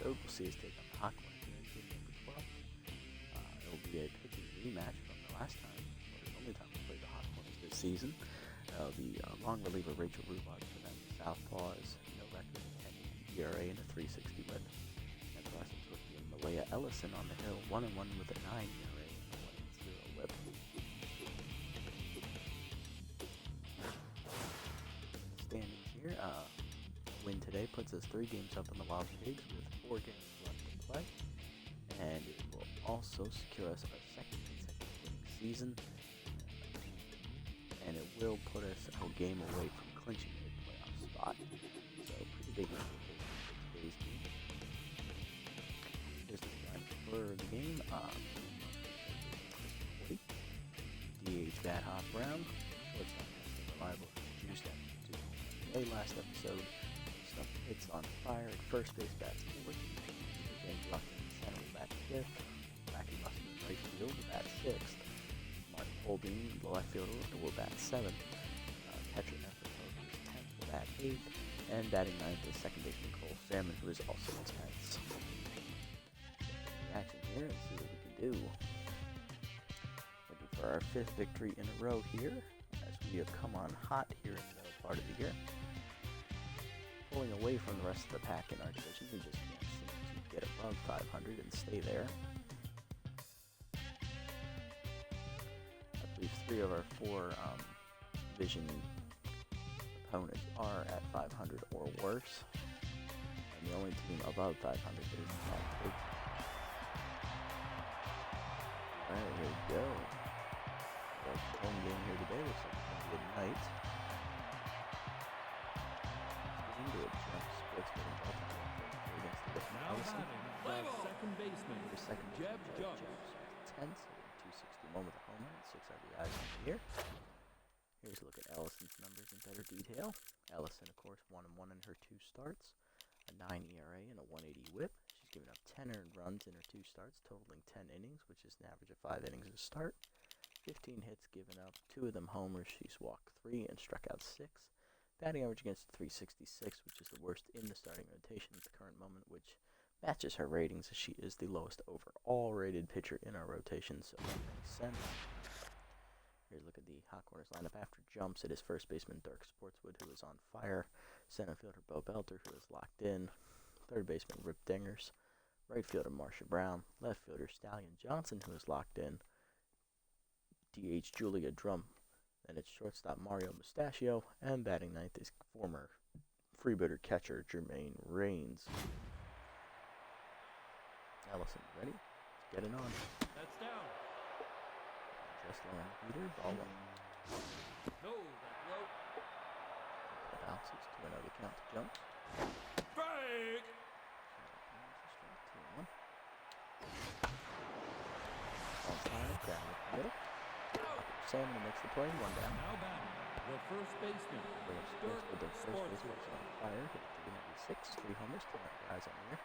episode, we'll see us take on the Hot Corners here in game number 12. It'll be a pitching rematch from the last time, or the only time we played the Hot Corners this season. The long reliever Rachel Rubach for them, the Southpaws, no record, 10 ERA and a 360 win. And Boston's rookie Malaya Ellison on the hill, 1-1 with a 9 ERA and a 1.0 whip. Standings here, win today puts us 3 games up on the Wild Pigs with 4 games left to play, and it will also secure us our second consecutive winning season, and it will put us a game away from clinching a playoff spot. So pretty big implications for today's game. Here's the line for the game. DH Bad Hop Brown, shortstop Mr. Reliable, juiced after 2 last episode. Stuff hits on fire at first base, bats 4th. James Ruffin in center will bat 5th. Mackie Mustin in right field will bat 6th. Martin Holbein, the left fielder, will bat 7th. Catcher Nefertiti is 10th, will bat 8th. And batting 9th is second baseman Cole Salmon, who is also 10th. Action here and see what we can do. Looking for our 5th victory in a row here, as we have come on hot here in the middle part of the year. Pulling away from the rest of the pack in our division, we just can't seem to get above 500 and stay there. I believe 3 of our 4 division opponents are at 500 or worse, and the only team above 500 is the Wild Pigs. Alright, here we go. Our home game here today looks like it's going to be a night. Into it, Sports Betting Baltimore against the Allison. Second baseman, Second Jeb Jobs. Jobs. 10th, 261 with a home run, 6 RBIs on the year. Here's a look at Ellison's numbers in better detail. Ellison, of course, 1-1 in her 2 starts, a 9 ERA and a 180 whip. She's given up 10 earned runs in her 2 starts, totaling 10 innings, which is an average of 5 innings a start. 15 hits given up, 2 of them homers. She's walked 3 and struck out 6. Batting average against 366, which is the worst in the starting rotation at the current moment, which matches her ratings as she is the lowest overall rated pitcher in our rotation, so that makes sense. Here's a look at the Hot Corners lineup. After jumps, it is first baseman Dirk Sportswood, who is on fire, center fielder Bo Belter, who is locked in, third baseman Rip Dingers, right fielder Marcia Brown, left fielder Stallion Johnson, who is locked in, DH Julia Drum, and it's shortstop Mario Mustachio, and batting 9th is former Freebooter catcher Jermaine Raines. Ellison ready? Let's get it on. That's down. Just on the heater, ball 1. No, that's low. Bounces, 2-0 the count to jumps. Strike! 2-1. On time, down the middle. Salmon makes the play, 1 down. Now batting, the first baseman, Bring up Sports with the first baseman is on fire, hit 396, 3 homers, 10 guys on the year.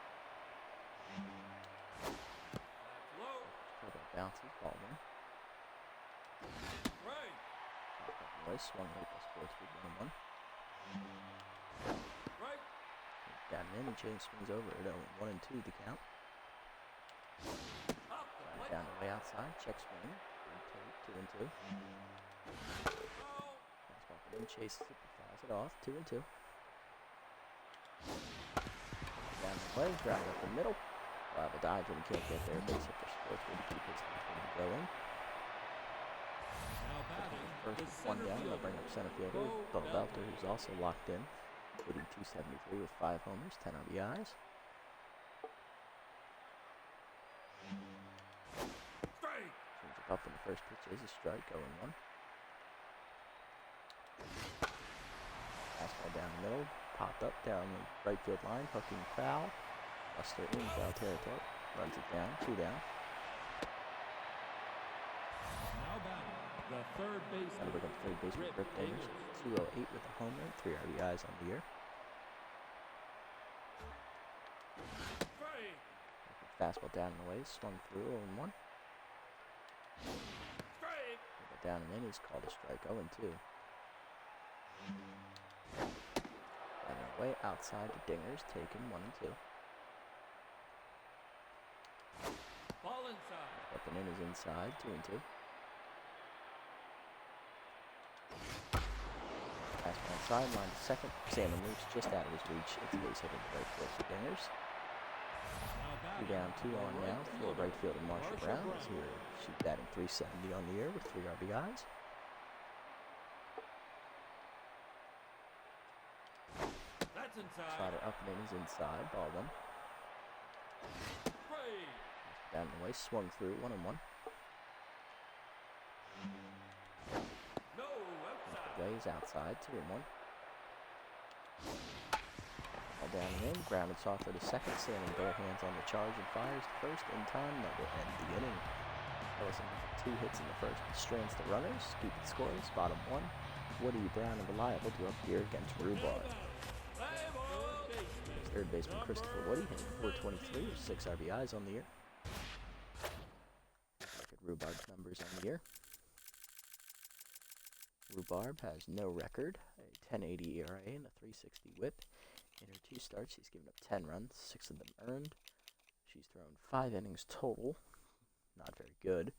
that's low. Curveball bounces, ball 1. Right. Noise swung right by Sports with 1-1. Right. Down and in, and James swings over at 1-2 the count. Up the plate. Down the way outside, check swing, 2-2. Oh. Fastball in, chases it, fouls it off, 2-2. Down the way, drive up the middle. We'll have a dodge when he can't get there. Base hit for Sports to keep his thing going. Now batting, First the with 1 center down, they'll fielder, bring up center fielder Bo Bo Belter, who's also locked in, hitting 273 with 5 homers, 10 RBIs. Strike. Change it up in the first pitch is a strike, 0-1. Fastball down the middle, popped up down the right field line, hooking foul. Buster in foul territory, runs it down, 2 down. Now batting, the third baseman, That'll bring up third baseman Rip Rip Dingers, Dingers. 208 with a home run, 3 RBIs on the year. Strike. Fastball down and away, swung through, 0-1. Strike. Down and in is called a strike, 0-2. Down and away, outside to Dingers, taken 1-2. inside. Up and in is inside, 2-2. Fastball sideline to second. Salmon moves just out of his reach. It's a base hit into right field for Dingers. Now 2 down, 2 on now for right fielder Marshall Brown. She's batting .370 on the year with 3 RBIs. That's inside. Slider up and in is inside. Ball 1. Straight. Down the way, swung through, 1-1. No, outside. Way is outside, 2-1. Ball down and in, grounded softly to second. Salmon bare hands on the charge and fires the first in time. That will end the inning. Ellison with 2 hits in the first. Strands to runners, keep it scoreless. Bottom 1. Woody, Brown, and Reliable do up here against Rhubarb. Third baseman Christopher Woody hitting .423 with 6 RBIs on the year. Look at Rhubarb's numbers on the year. Rhubarb has no record, a .1080 ERA and a .360 WHIP. In her 2 starts, she's given up 10 runs, 6 of them earned. She's thrown 5 innings total, not very good.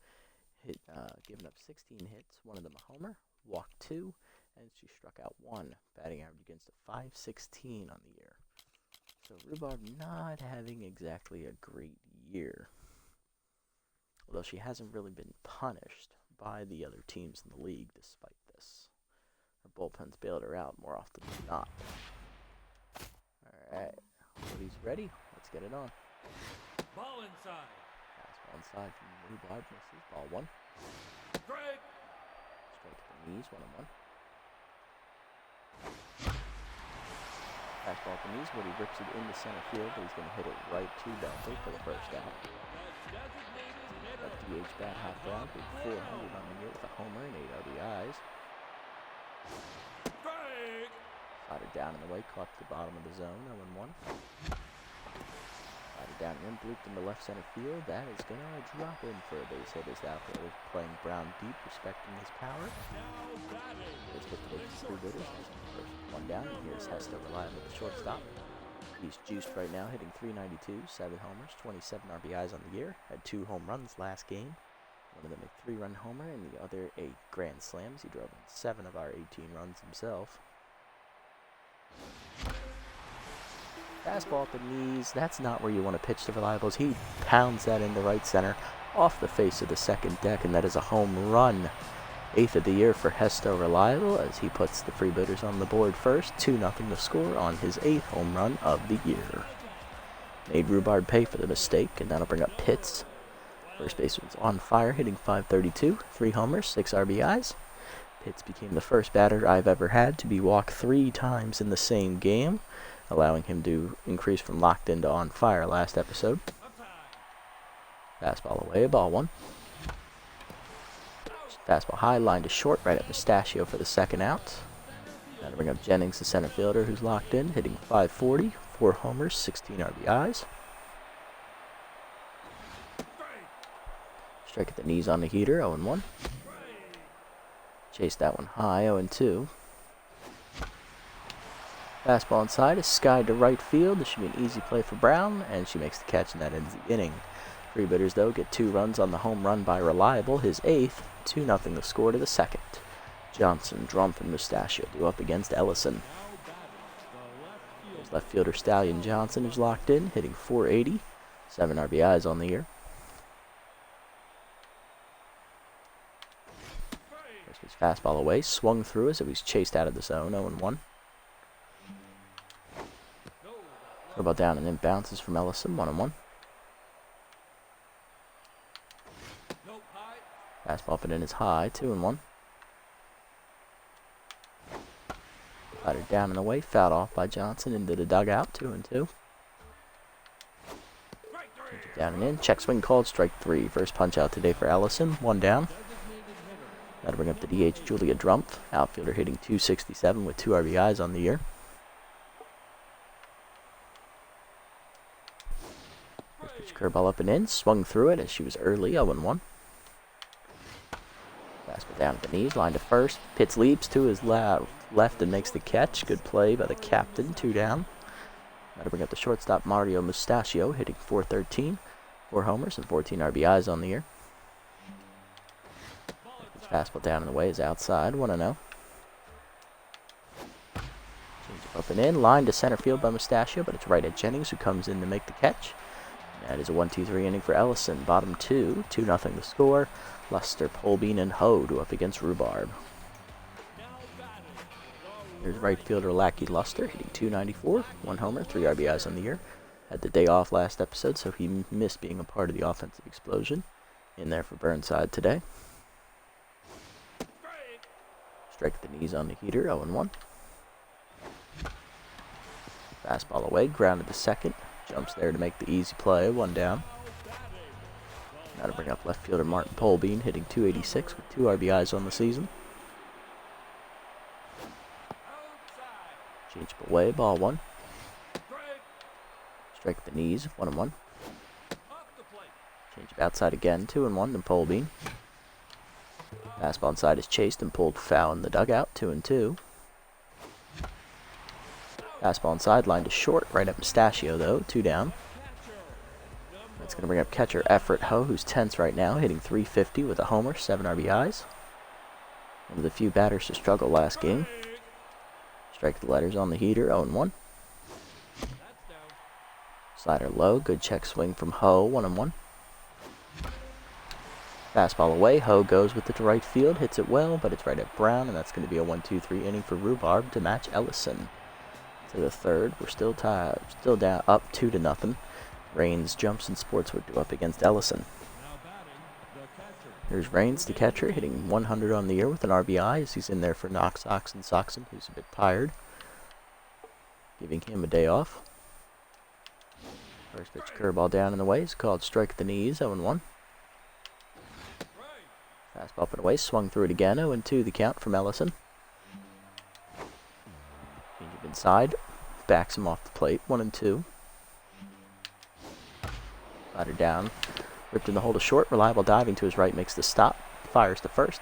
Given up 16 hits, 1 of them a homer, walked 2, and she struck out 1, batting average against a .516 on the year. So Rhubarb not having exactly a great year. Although she hasn't really been punished by the other teams in the league despite this. Her bullpen's bailed her out more often than not. Alright, Woody's ready. Let's get it on. Ball inside. Fastball inside from Rhubarb, misses. Ball 1. Strike. Straight to the knees, 1-1. Fastball at the knees, Woody rips it into center field, but he's going to hit it right to Belfort for the first out. That DH bat half down, big 400 on the year with a homer and 8 RBIs. Strike. Slider down in the way, caught the bottom of the zone, 0-1. Slider down and in, blooped into left center field. That is going to drop in for a base hit as the outfielder is playing Brown deep, respecting his power. Here's hit to the Freebooters. First 1 down, and here's Hester Reliable at the shortstop. He's juiced right now, hitting .392, 7 homers, 27 RBIs on the year. Had 2 home runs last game. One of them a 3-run homer, and the other a grand slam. He drove in 7 of our 18 runs himself. Fastball at the knees. That's not where you want to pitch the Reliables. He pounds that into right center off the face of the second deck, and that is a home run. 8th of the year for Hesto Reliable as he puts the Freebooters on the board first. 2-0 to score on his 8th home run of the year. Made Rhubarb pay for the mistake, and that'll bring up Pitts. First baseman's on fire, hitting .532, 3 homers, 6 RBIs. Pitts became the first batter I've ever had to be walked 3 times in the same game, allowing him to increase from locked in to on fire last episode. Fastball away, ball 1. Fastball high, line to short, right at Mustachio for the second out. Now to bring up Jennings, the center fielder, who's locked in, hitting .540, 4 homers, 16 RBIs. Strike at the knees on the heater, 0-1. Chase that one high, 0-2. Fastball inside is skied to right field. This should be an easy play for Brown, and she makes the catch, and that ends the inning. Freebooters, though, get 2 runs on the home run by Reliable, his 8th, 2-0 the score to the second. Johnson, Drumpf, and Mustachio do up against Ellison. There's left fielder Stallion Johnson, who's locked in, hitting .480, 7 RBIs on the year. First pitch fastball away, swung through as it was chased out of the zone, 0-1. Curveball down and in, bounces from Ellison, 1-1. Fastball up and in is high, 2-1. Slider down and away, fouled off by Johnson into the dugout, 2-2. Down and in, check swing called, strike 3. First punch out today for Ellison, 1 down. That'll bring up the DH Julia Drumpf, outfielder hitting .267 with 2 RBIs on the year. First pitch curveball up and in, swung through it as she was early, 0-1. Fastball down at the knees, line to first. Pitts leaps to his left and makes the catch. Good play by the captain, 2 down. That'll bring up the shortstop Mario Mustachio, hitting .413. 4 homers and 14 RBIs on the year. His fastball down and away is outside, 1-0. Change up and in, line to center field by Mustachio, but it's right at Jennings who comes in to make the catch. That is a 1-2-3 inning for Ellison. Bottom 2, 2-0 the score. Luster, Polbean, and Hode up against Rhubarb. Here's right fielder Lackey Luster hitting .294, 1 homer, 3 RBIs on the year. Had the day off last episode, so he missed being a part of the offensive explosion. In there for Burnside today. Strike at the knees on the heater, 0-1. Fastball away, grounded to second. Jumps there to make the easy play, 1 down. Now to bring up left fielder Martin Polbean, hitting .286 with 2 RBIs on the season. Change up away, ball 1. Strike at the knees, 1-1. Change up outside again, 2-1 to Polbean. Fastball inside is chased and pulled foul in the dugout, 2-2. Fastball inside, line to short, right at Mustachio though, 2 down. That's going to bring up catcher Everett Ho, who's tense right now, hitting .350 with a homer, 7 RBIs. One of the few batters to struggle last game. Strike the letters on the heater, 0-1. Slider low, good check swing from Ho, 1-1. Fastball away, Ho goes with it to right field, hits it well, but it's right at Brown, and that's going to be a 1-2-3 inning for Rhubarb to match Ellison. To the third, we're still tied, still down, up 2-0. Rains, Jumps, and Sportswood go up against Ellison. Here's Rains, the catcher, hitting 100 on the year with an RBI as he's in there for Knox Soxon, who's a bit tired. Giving him a day off. First pitch curveball down and away is called strike at the knees, 0-1. Fastball up and away, swung through it again, 0-2 the count from Ellison. Change up inside, backs him off the plate, 1-2. Slider down, ripped in the hole to short, reliable diving to his right makes the stop, fires to first.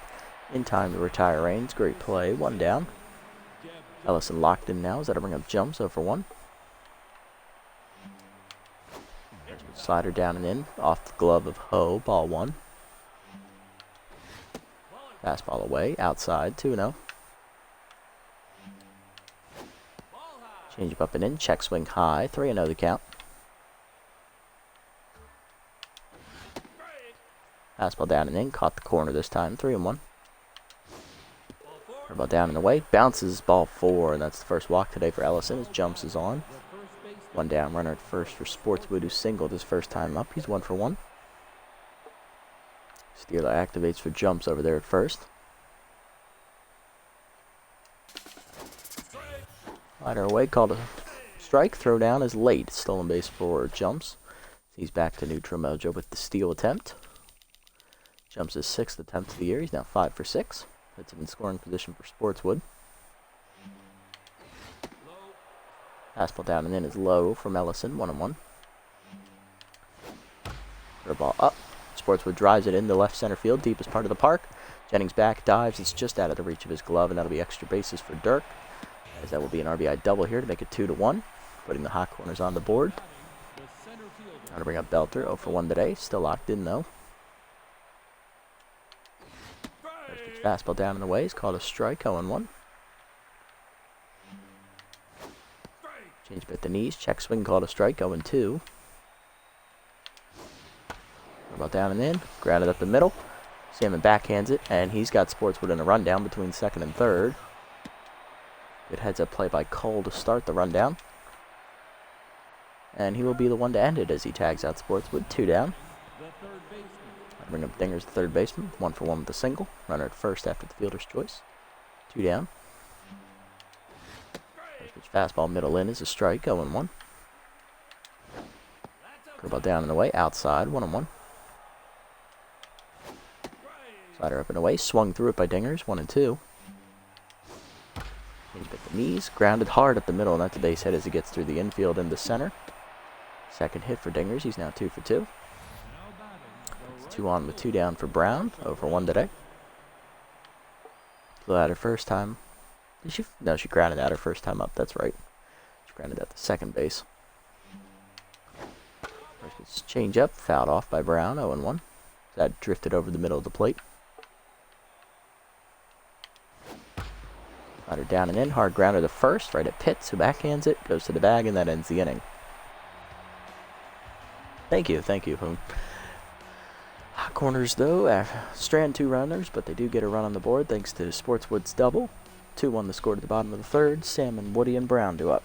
In time to retire Rains, great play, 1 down. Ellison locked in now as that'll bring up Jumps, 0-1. Slider down and in, off the glove of Ho, ball 1. Fastball away, outside, 2-0. Change up and in, check swing high, 3-0 the count. Fastball down and in, caught the corner this time, 3-1. Curveball down and away, bounces ball 4, and that's the first walk today for Ellison as Jumps is on. 1 down, runner at first for Sportswood, who singled his first time up. He's 1 for 1. Steeler activates for Jumps over there at first. Slider away, called a strike. Throw down is late. Stolen base for Jumps. He's back to neutral mojo with the steal attempt. Jumps his 6th attempt of the year. He's now 5 for 6. Puts him in scoring position for Sportswood. Fastball down and in is low from Ellison, 1-1. Curveball up. Sportswood drives it into left center field, deepest part of the park. Jennings back, dives. It's just out of the reach of his glove, and that'll be extra bases for Dirk, as that will be an RBI double here to make it 2-1, putting the hot corners on the board. Now to bring up Belter, 0 for 1 today. Still locked in, though. First pitch fastball down and away is called a strike, 0-1. Change up at the knees, check swing called a strike, 0-2. About down and in, grounded up the middle. Salmon backhands it, and he's got Sportswood in a rundown between second and third. Good heads-up play by Cole to start the rundown. And he will be the one to end it as he tags out Sportswood, 2 down. Bring up Dinger's the third baseman, 1 for 1 with a single. Runner at first after the fielder's choice, 2 down. Fastball middle in is a strike, 0-1. Curveball down and away, outside, 1-1. Slider up and away, swung through it by Dingers, 1-2. Change at the knees, grounded hard at the middle, and that's a base hit as he gets through the infield into center. Second hit for Dingers, he's now 2 for 2. It's 2 on with 2 down for Brown, 0 for 1 today. Flew out her first time. Did she? No, she grounded out her first time up. That's right. She grounded at the second base. First pitch Change up, fouled off by Brown, 0-1. That drifted over the middle of the plate. Slider down and in, hard grounder to first, right at Pitts, who backhands it, goes to the bag, and that ends the inning. Thank you. Corners, though, strand 2 runners, but they do get a run on the board thanks to Sportswood's double. 2-1 the score to the bottom of the third. Salmon, Woody, and Brown do up.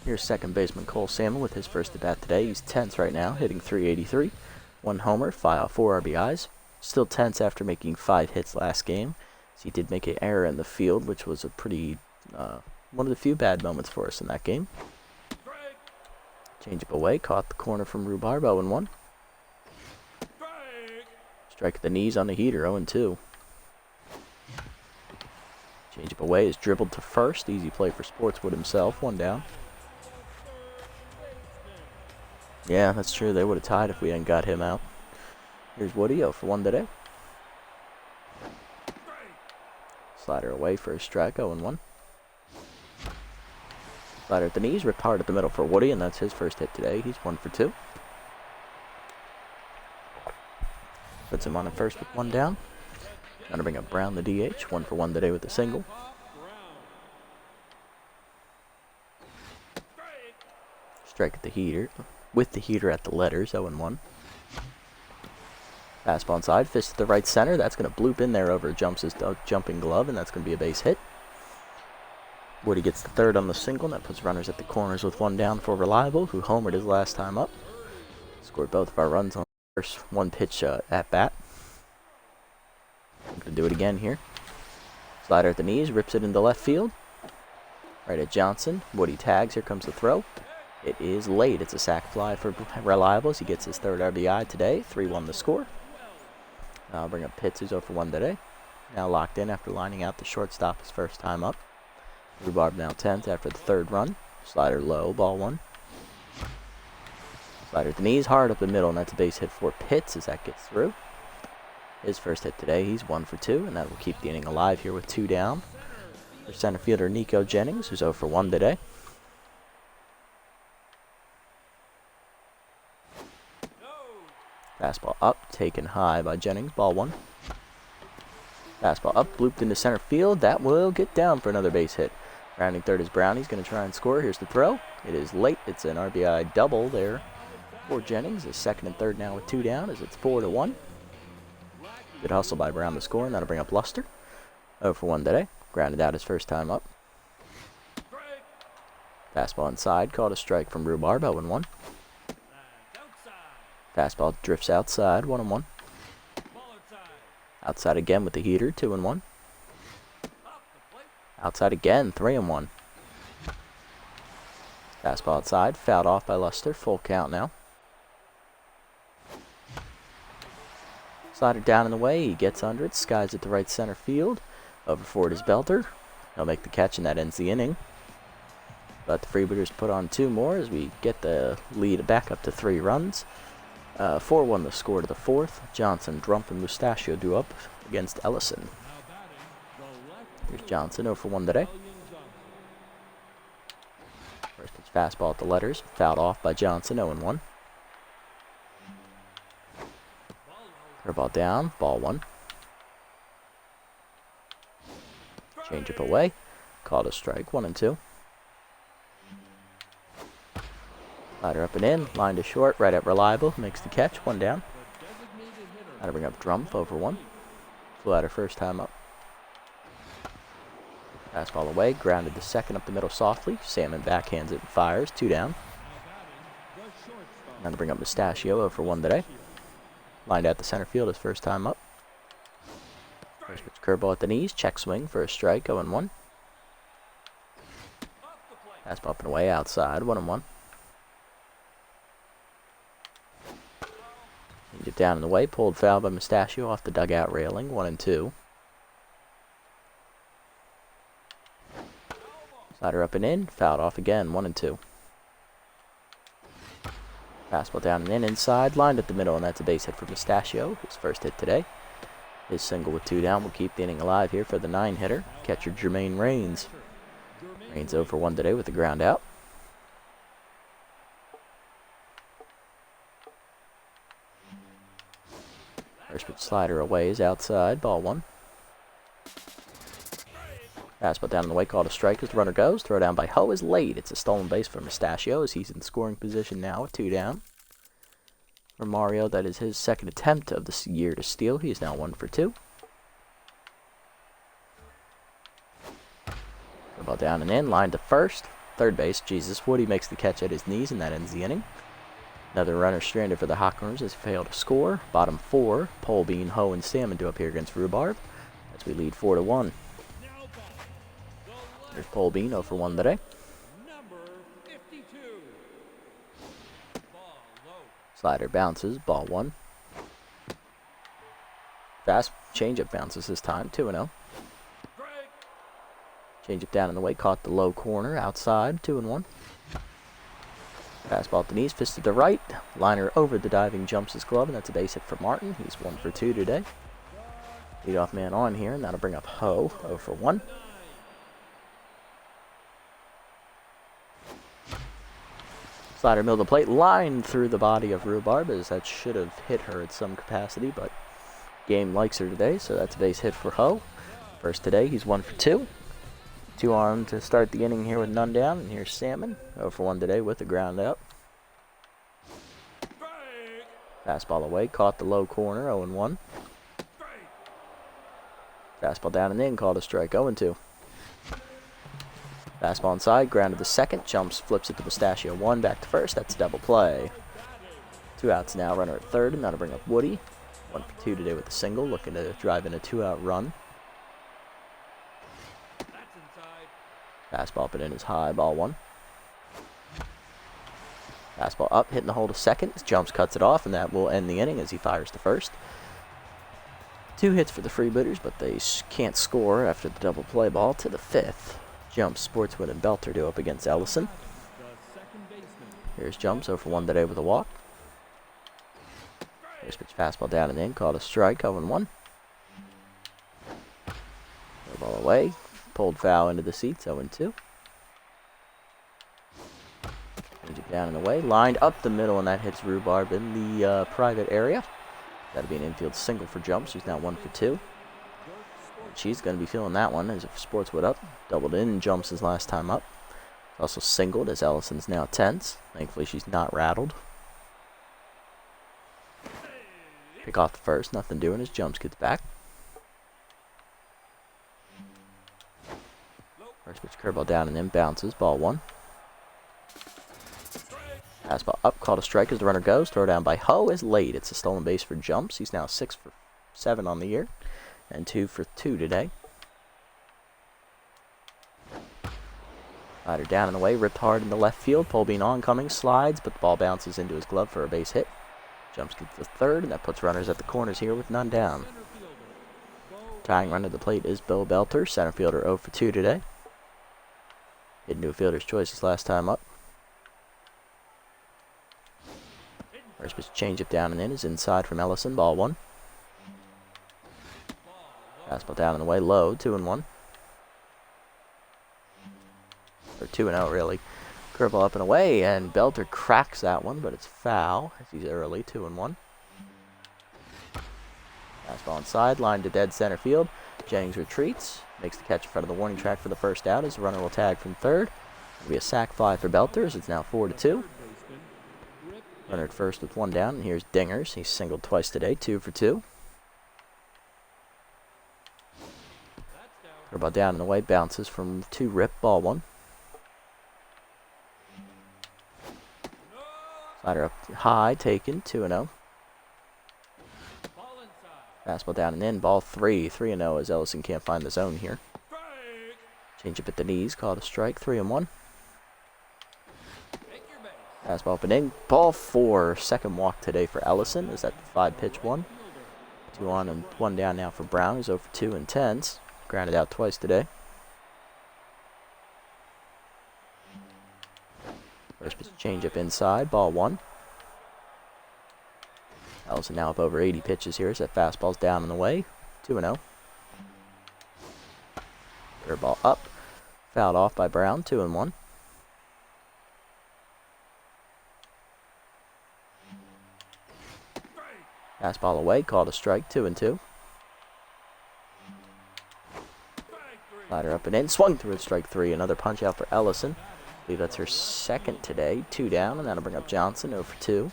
Here's second baseman Cole Salmon with his first at-bat today. He's tense right now, hitting .383. 1 homer, 4 RBIs. Still tense after making 5 hits last game. So he did make an error in the field, which was a pretty, one of the few bad moments for us in that game. Change up away, caught the corner from Rhubarb, 0-1. Strike at the knees on the heater, 0-2. Change up away is dribbled to first. Easy play for Sportswood himself, 1 down. Yeah, that's true. They would have tied if we hadn't got him out. Here's Woody, 0-for-1 today. Slider away for a strike, 0-1. Slider at the knees, ripped hard at the middle for Woody, and that's his first hit today. He's 1-for-2. Puts him on at first with 1 down. Gonna bring up Brown, the DH, 1-for-1 today with a single. Strike at the heater, with the heater at the letters, 0-1. Fastball inside, fist to the right center. That's going to bloop in there over Jumps' jumping glove, and that's going to be a base hit. Woody gets the third on the single, and that puts runners at the corners with 1 down for Reliable, who homered his last time up. Scored both of our runs on the first 1 pitch at bat. I'm going to do it again here. Slider at the knees, rips it into left field. Right at Johnson. Woody tags. Here comes the throw. It is late. It's a sac fly for Reliable as he gets his 3rd RBI today. 3-1 the score. I'll bring up Pitts, who's 0-for-1 today. Now locked in after lining out the shortstop his first time up. Rhubarb now 10th after the 3rd run. Slider low, ball 1. Slider at the knees, hard up the middle, and that's a base hit for Pitts as that gets through. His first hit today, he's 1-for-2, and that will keep the inning alive here with 2 down. For center fielder Nico Jennings, who's 0-for-1 today. Fastball up, taken high by Jennings, ball 1. Fastball up, looped into center field. That will get down for another base hit. Rounding third is Brown. He's going to try and score. Here's the throw. It is late. It's an RBI double there for Jennings. His 2nd and 3rd now with 2 down as it's 4-1. Good hustle by Brown to score, and that'll bring up Luster. 0-for-1 today. Grounded out his first time up. Fastball inside. Called a strike from Rhubarb, 0-1. Fastball drifts outside, 1-1. Outside again with the heater, 2-1. Outside again, 3-1. Fastball outside, fouled off by Luster, full count now. Slider down and away, he gets under it, skies at the right center field. Over forward is Belter. He'll make the catch, and that ends the inning. But the Freebooters put on 2 more as we get the lead back up to 3 runs. 4-1 the score to the 4th. Johnson, Drump, and Mustachio do up against Ellison. Here's Johnson, 0-for-1 today. First pitch fastball at the letters, fouled off by Johnson, 0-1. Curveball down, ball 1. Change up away, called a strike, 1-2. Slider up and in, line to short, right at Reliable, makes the catch, 1 down. Now to bring up Drump, 0-for-1. Flew out her first time up. Fastball away, grounded to second up the middle softly. Salmon backhands it and fires, 2 down. Now to bring up Mustachio, 0-for-1 today. Lined out the center field his first time up. First pitch curveball at the knees, check swing for a strike, 0-1. Fastball up and away, outside, 1-1. Change it down and away, pulled foul by Mustachio off the dugout railing, 1-2. Slider up and in, fouled off again, 1-2. Fastball down and in, inside, lined at the middle, and that's a base hit for Mustachio, his first hit today. His single with 2 down will keep the inning alive here for the 9-hitter, catcher Jermaine Raines. Raines 0-for-1 today with the ground out. First pitch slider away is outside, ball one. Fastball down in the way, called a strike as the runner goes. Throw down by Ho is late. It's a stolen base for Mustachio as he's in scoring position now with 2 down. For Mario, that is his second attempt of this year to steal. He is now 1 for 2. Ball down and in, line to first. Third base, Jesus Woody makes the catch at his knees, and that ends the inning. Another runner stranded for the Hawkers has failed to score. Bottom 4, Pole Bean, Ho, and Salmon do up here against Rhubarb as we lead 4-1. There's Pole Bean, 0 for 1 today. Number 52. Ball low. Slider bounces, ball 1. Fast changeup bounces this time, 2-0. Changeup down in the way, caught the low corner, outside, 2-1. Fastball at the knees, fisted to right. Liner over the diving, jumps his glove, and that's a base hit for Martin. He's 1 for 2 today. Leadoff man on here, and that'll bring up Ho, 0 for 1. Slider middle of the plate, line through the body of Rhubarb, as that should have hit her at some capacity, but game likes her today, so that's a base hit for Ho. First today, he's 1 for 2. 2 on to start the inning here with none down, and here's Salmon, 0 for 1 today with a ground out. Fastball away, caught the low corner, 0-1. Fastball down and in, called a strike, 0-2. Fastball inside, grounded to second, jumps, flips it to Mustachio 1, back to first, that's a double play. 2 outs now, runner at third, and that'll bring up Woody. 1 for 2 today with a single, looking to drive in a 2-out run. Fastball up and in is high, ball 1. Fastball up, hitting the hole to second, jumps, cuts it off, and that will end the inning as he fires to first. 2 hits for the Freebooters, but they can't score after the double play ball to the 5th. Jumps, Sportswood, and Belter do up against Ellison. Here's Jumps, 0 for 1 today with a walk. First pitch fastball down and in, called a strike, 0-1. Ball away, pulled foul into the seats, 0-2. Change it down and away, lined up the middle, and that hits Rhubarb in the private area. That'll be an infield single for Jumps, who's now 1 for 2. She's going to be feeling that one as if Sportswood up. Doubled in, Jumps his last time up. Also singled as Ellison's now tense. Thankfully she's not rattled. Pick off the first, nothing doing as Jumps gets back. First pitch curveball down and in, bounces, ball 1. Fastball up, called a strike as the runner goes. Throw down by Ho is late. It's a stolen base for Jumps. He's now 6 for 7 on the year. And 2 for 2 today. Slider down and away, ripped hard in the left field. Pole Bean oncoming, slides, but the ball bounces into his glove for a base hit. Jumps gets the third, and that puts runners at the corners here with none down. Tying run to the plate is Bill Belter, center fielder 0 for 2 today. Hit into a fielder's choice his last time up. First pitch changeup down and in is inside from Ellison, ball 1. Fastball down and away, low, 2-1. Or 2-0 really. Curveball up and away, and Belter cracks that one, but it's foul as he's early, 2-1. Fastball inside, line to dead center field. Jennings retreats, makes the catch in front of the warning track for the first out as the runner will tag from third. It'll be a sac fly for Belter as it's now 4-2. Runner at first with 1 down, and here's Dingers. He's singled twice today, 2 for 2. Curveball down and away, bounces from 2 rip, ball 1. Slider up high, taken, 2-0. Fastball down and in, ball 3, 3-0 as Ellison can't find the zone here. Change up at the knees, called a strike, 3-1. Fastball up and in, ball 4, second walk today for Ellison. Is that the 5-pitch one? 2 on and 1 down now for Brown, who's 0 for 2 and 10s. Grounded out twice today. First pitch change up inside, ball 1. Ellison now up over 80 pitches here as that fastball's down and away, 2-0. Curveball up, fouled off by Brown, 2-1. Fastball away, called a strike, 2-2. Slider up and in, swung through at strike 3. Another punch out for Ellison. I believe that's her second today. 2 down, and that'll bring up Johnson, 0 for 2.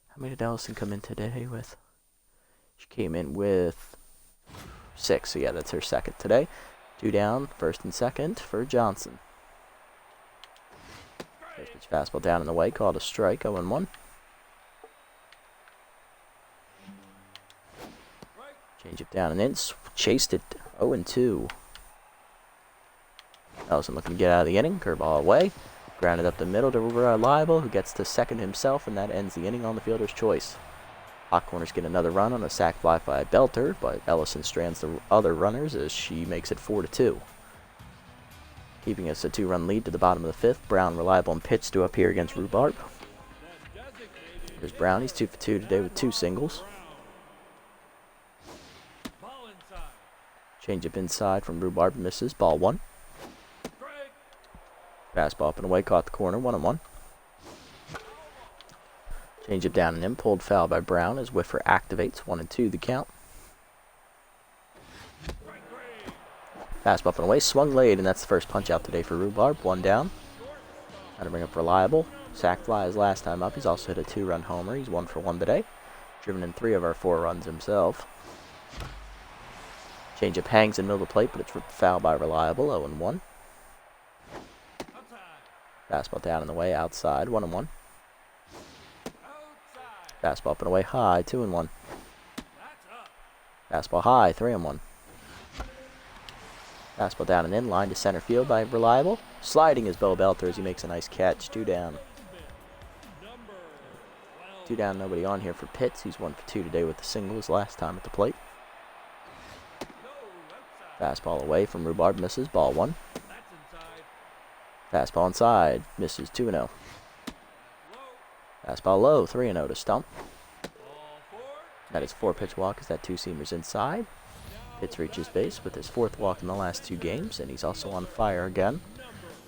How many did Ellison come in today with? She came in with 6, so yeah, that's her second today. 2 down, first and second for Johnson. First pitch fastball down and away, called a strike, 0-1. Change it down and in, chased it, 0-2. Ellison looking to get out of the inning, curveball away. Grounded up the middle to Reliable, who gets to second himself, and that ends the inning on the fielder's choice. Hot Corners get another run on a sac fly by Belter, but Ellison strands the other runners as she makes it 4-2. Keeping us a 2-run lead to the bottom of the 5th. Brown, Reliable, and Pitts to up here against Rhubarb. There's Brown, he's 2 for 2 today with 2 singles. Change up inside from Rhubarb, misses, ball 1. Fastball up and away, caught the corner, 1-1. Change up down and in, pulled foul by Brown as Whiffer activates, 1-2 the count. Fastball up and away, swung late, and that's the first punch out today for Rhubarb, 1 down. Got to bring up Reliable. Sac fly his last time up, he's also hit a 2-run homer, he's 1 for 1 today. Driven in 3 of our 4 runs himself. Change up hangs in middle of the plate, but it's foul by Reliable, 0-1. Fastball down and away, outside, 1-1. Fastball up and away, high, 2-1. Fastball high, 3-1. Fastball down and in, line to center field by Reliable. Sliding is Bo Belter as he makes a nice catch, 2 down. 2 down, nobody on here for Pitts. He's 1 for 2 today with the singles last time at the plate. Fastball away from Rhubarb, misses, ball 1. Fastball inside, misses, 2-0. Fastball low, 3-0 to Stump. That is 4-pitch walk as that 2-seamer's inside. Pitts reaches base with his 4th walk in the last 2 games, and he's also on fire again.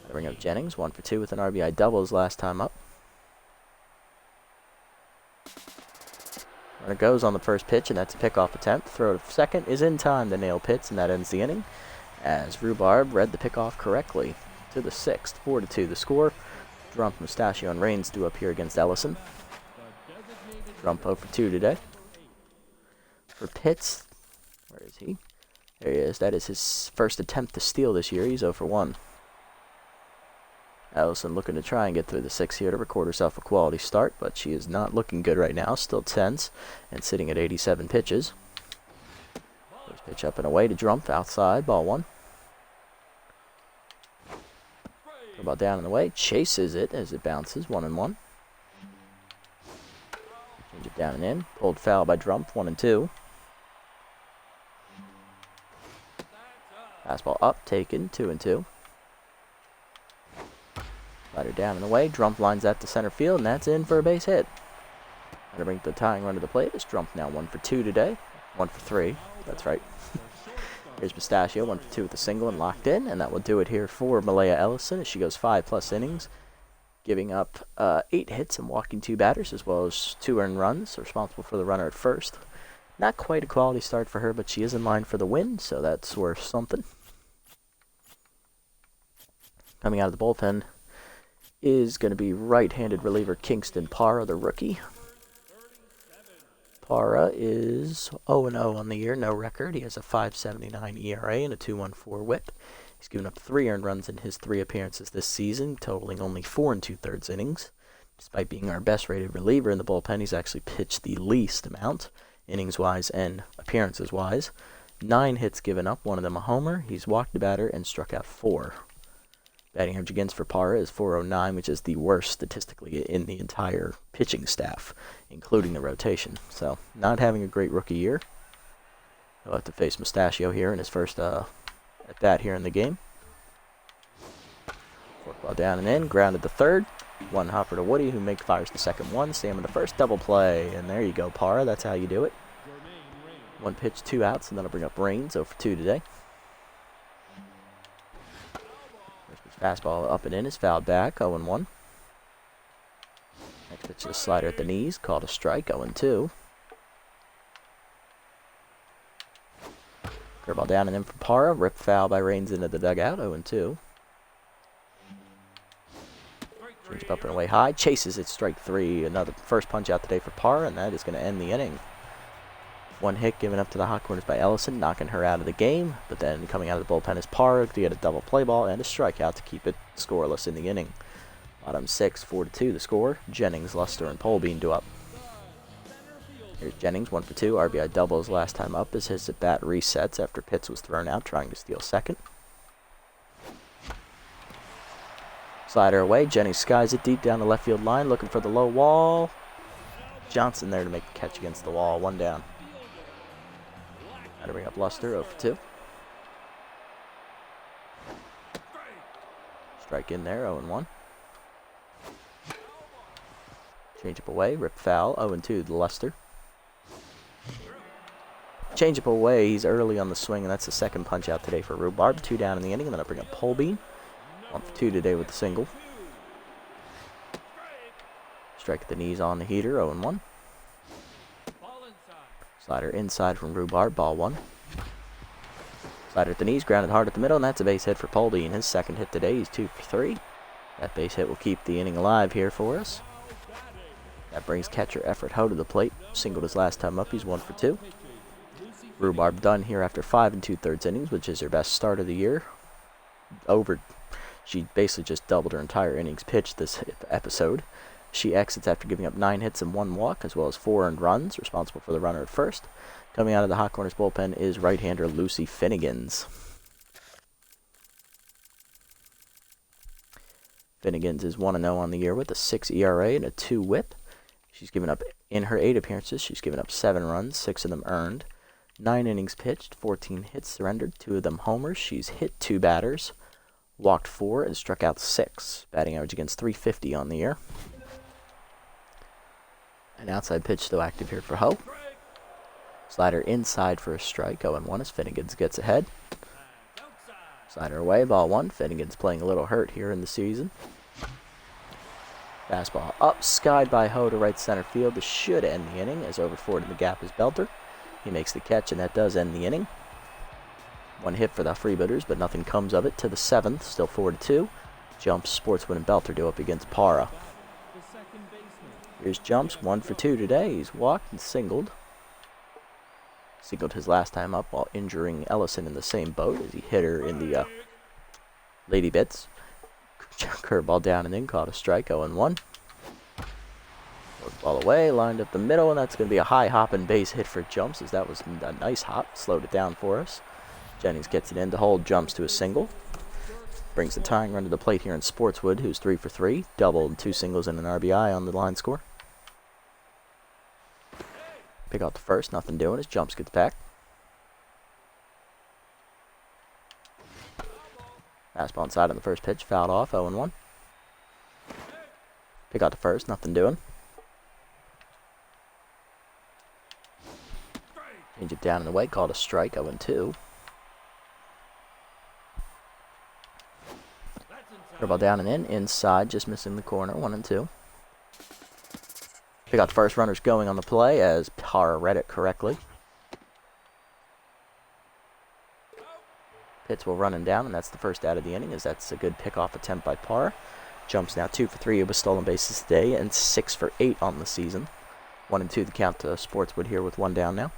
I bring up Jennings, 1 for 2 with an RBI double his last time up. Runner goes on the first pitch, and that's a pickoff attempt. Throw to second is in time to nail Pitts, and that ends the inning as Rhubarb read the pickoff correctly. To the 6th, 4-2 the score. Drump, Mustachio, and Raines do up here against Ellison. Drump 0 for 2 today. For Pitts, where is he? There he is. That is his first attempt to steal this year. He's 0 for 1. Ellison looking to try and get through the 6th here to record herself a quality start, but she is not looking good right now. Still tense and sitting at 87 pitches. First pitch up and away to Drump, outside, ball 1. Ball down and away, chases it as it bounces, 1-1. Change it down and in, pulled foul by Drump, 1-2. Fastball up, taken, 2-2. Slider down and away, Drump lines that to center field, and that's in for a base hit. Gonna bring the tying run to the plate. It's Drump now 1 for 2 today, 1 for 3. That's right. Here's Mustachio, 1 for 2 with a single and locked in, and that will do it here for Malaya Ellison as she goes 5+ innings, giving up 8 hits and walking 2 batters, as well as 2 earned runs, responsible for the runner at first. Not quite a quality start for her, but she is in line for the win, so that's worth something. Coming out of the bullpen is going to be right-handed reliever Kingston Parra, the rookie. Parra is 0-0 on the year, no record. He has a 5.79 ERA and a 2.14 WHIP. He's given up 3 earned runs in his 3 appearances this season, totaling only 4 2/3 innings. Despite being our best-rated reliever in the bullpen, he's actually pitched the least amount, innings-wise and appearances-wise. 9 hits given up, 1 of them a homer. He's walked a batter and struck out 4. Batting average against for Parra is .409, which is the worst statistically in the entire pitching staff, including the rotation. So, not having a great rookie year. He'll have to face Mustachio here in his first at bat here in the game. Forkball down and in, grounded to third. 1 hopper to Woody, who fires the second one. Sam in the first, double play, and there you go, Parra. That's how you do it. 1 pitch, 2 outs, and that'll bring up Raines, 0 for 2 today. Fastball up and in is fouled back, 0-1. Next pitch to the slider at the knees, called a strike, 0-2. Curveball down and in for Parra. Rip foul by Raines into the dugout. 0-2. Change up and away high. Chases it, strike 3. Another first punch out today for Parra, and that is going to end the inning. One hit given up to the hot corners by Ellison, knocking her out of the game. But then coming out of the bullpen is Parra to get a double play ball and a strikeout to keep it scoreless in the inning. Bottom 6, 4-2 the score. Jennings, Luster, and Polbean do up. Here's Jennings, 1 for 2. RBI doubles last time up as his at-bat resets after Pitts was thrown out trying to steal second. Slider away. Jennings skies it deep down the left field line, looking for the low wall. Johnson there to make the catch against the wall. 1 down. Got to bring up Luster, 0 for 2. Strike in there, 0-1. Change up away, rip foul, 0-2 to Luster. Change up away, he's early on the swing, and that's the second punch out today for Rhubarb. 2 down in the inning, and then I'll bring up Polbean. 1 for 2 today with the single. Strike at the knees on the heater, 0-1. Slider inside from Rhubarb, ball 1. Slider at the knees, grounded hard at the middle, and that's a base hit for Polbean. His second hit today, he's 2 for 3. That base hit will keep the inning alive here for us. That brings catcher Effort Ho to the plate. Singled his last time up, he's 1 for 2. Rhubarb done here after 5 2/3 innings, which is her best start of the year. She basically just doubled her entire innings pitched this episode. She exits after giving up 9 hits and 1 walk, as well as 4 earned runs, responsible for the runner at first. Coming out of the hot corners bullpen is right-hander Lucy Finnegans. Finnegans is 1-0 on the year with a 6 ERA and a 2 WHIP. She's given up, in her 8 appearances, she's given up 7 runs, 6 of them earned. 9 innings pitched, 14 hits surrendered, 2 of them homers. She's hit 2 batters, walked 4, and struck out 6. Batting average against .350 on the year. An outside pitch still active here for Ho. Slider inside for a strike, 0-1 as Finnegans gets ahead. Slider away, ball 1. Finnegans playing a little hurt here in the season. Fastball up, skied by Ho to right center field. This should end the inning, as over forward in the gap is Belter. He makes the catch, and that does end the inning. 1 hit for the Freebooters, but nothing comes of it to the 7th, still 4-2. Jumps, Sportsman, and Belter do up against Parra. Here's Jumps, 1 for 2 today. He's walked and singled. Singled his last time up while injuring Ellison in the same boat as he hit her in the Lady Bits. Curveball down and in, caught a strike, 0-1. Ball away, lined up the middle, and that's going to be a high hopping base hit for Jumps, as that was a nice hop, slowed it down for us. Jennings gets it in to hold Jumps to a single. Brings the tying run to the plate here in Sportswood, who's 3 for 3, doubled 2 singles and an RBI on the line score. Pick out the first, nothing doing as Jumps gets back. Fastball inside on the first pitch, fouled off, 0-1. Pick out the first, nothing doing. Change it down and away, called a strike, 0-2. Curveball down and in, inside, just missing the corner, 1-2. Pick out the first, runners going on the play as Parra read it correctly. Pitts will run him down, and that's the first out of the inning, as that's a good pickoff attempt by Parra. Jumps now 2 for 3 with stolen bases today, and 6 for 8 on the season. 1-2 the count to Sportswood here with 1 down now.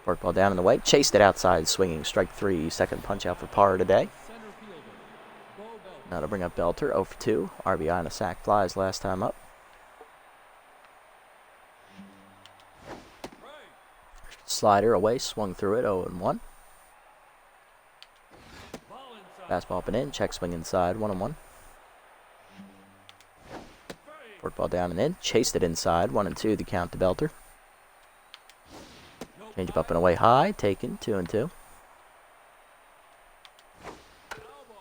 Work ball down in the way, chased it outside, swinging, strike 3, second punch out for Parra today. Now to bring up Belter, 0 for 2, RBI and a sac flies last time up. Slider away, swung through it, 0-1. Fastball up and in, check swing inside, 1-1. Work ball down and in, chased it inside, 1-2 the count to Belter. Change up and away high, taken, 2-2.